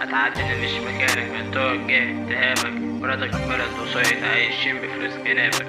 هتعدي مش مكانك، هتوجه اتهامك. بلدك بلد وصيد عايشين بفلوس جنابك.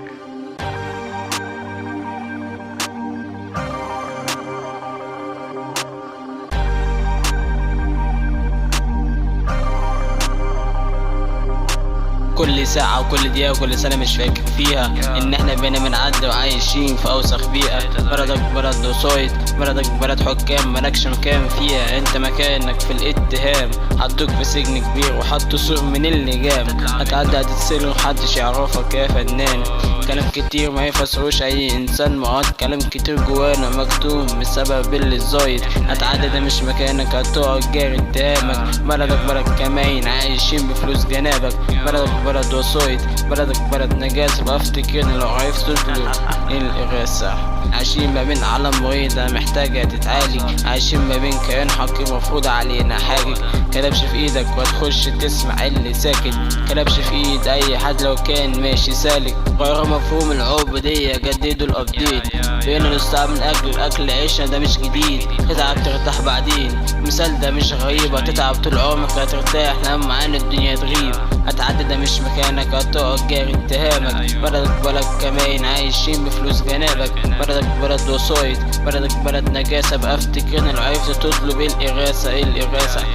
كل ساعة وكل دقيقة وكل سنة مش فاكر فيها إن إحنا بقينا بنعدي وعايشين في أوسخ بيئة. بلدك بلد وصايد، بلدك بلد حكام ملكش مكان فيها. أنت مكانك في الاتهام، حطوك في سجن كبير وحطوا سوق من اللجام. هتعدي هتتسجن ومحدش يعرفك يا فنان. كلام كتير ما يفسروش أي إنسان مقاط، كلام كتير جوانا مكتوم بسبب اللي زايد. هتعدي ده مش مكانك، هتقعد جاري اتهامك. بلدك بلد كماين عايشين بفلوس جنابك. بلدك بلد وصايد، بلدك بلد نجاسة. بفتكر لو عرفت تطلب الإغاثة. عايشين ما بين عالم مريضة محتاجة تتعالج، عايشين ما بين كيان حقير مفروض علينا حاجة. كلبش في ايدك وهتخش تسمع اللي ساكت، كلبش في ايد اي حد لو كان ماشي سالك. غير مفهوم العبودية، جددوا الابديت. بقينا نستعمل اكل عيشنا ده مش جديد. تتعب ترتاح بعدين، مثال ده مش غريب. هتتعب طول عمرك هترتاح لما عن الدنيا تغيب. هتعدي ده مش مكانك، هتقعد جاري اتهامك. بلدك بلد كماين عايشين بفلوس جنابك. بلدك بلد وصايد، بلدك بلد نجاسة. بقى افتكرنا لو عرفت تطلب الإغاثة.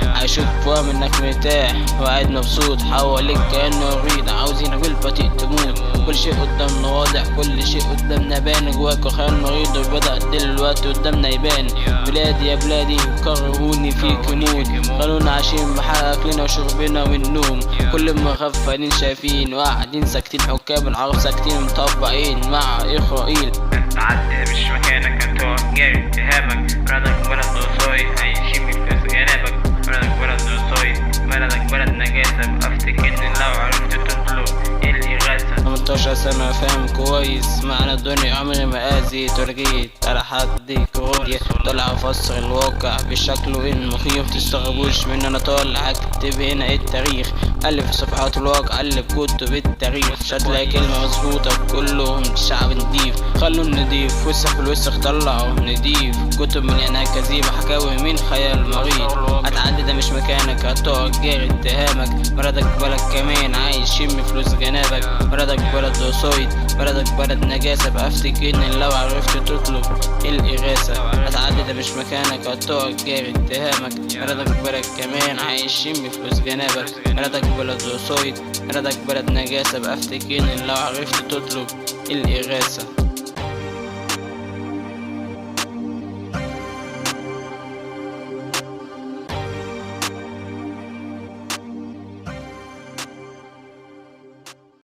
عايشوك فاهم انك مرتاح وقاعد مبسوط، حواليك كأنه يريد عاوزينك بالبطيء تموت. كل شيء قدامنا واضح، كل شيء قدامنا بان. جواك خيال مريض وبدأ دلوقتي قدامنا يبان. بلادي يا بلادي كرهوني فيك موت، خلونا عايشين بحق أكلنا وشربنا والنوم. كل مغفلين شايفين وقاعدين ساكتين، حكام العرب ساكتين مطبقين مع إسرائيل. هتعدي مش مكانك، هتقعد جاري اتهامك. بلدك بلد وصايد عايشين بفلوس جنابك. بلدك بلد وصايد، بلدك بلد نجاسة. بقى افتكرني لو عرفت تطلب الإغاثة. 18 سنة فاهم كويس معنى الدنيا، عمري ما آذيت ورجيت على حد كروديا. طالع أفسر الواقع بشكله المخيف، تستغربوش من أنا طالع أكتب هنا التاريخ. ألف صفحات الواقع، قلب كتب التاريخ. مش هتلاقي كلمة مظبوطة، كلهم شعب نضيف. خلوا النضيف وسخ الوسخ، طلعوا نضيف. كتب مليانة كذيبة، حكاوي من خيال مريض. هتعدي ده مش مكانك، هتقعد جاري اتهامك. بلدك بلد كمان عايشين بفلوس جنابك. بلدك بلد وصايد، بلدك بلد نجاسة. بقى افتكرني لو عرفت تطلب الإغاثة. هتعدي ده مش مكانك، هتقعد جاري اتهامك. بلدك بلد كمان عايشين بفلوس جنابك. بلدك بلد وصايد، بلدك بلد نجاسة. بقى افتكرني لو عرفت تطلب الإغاثة.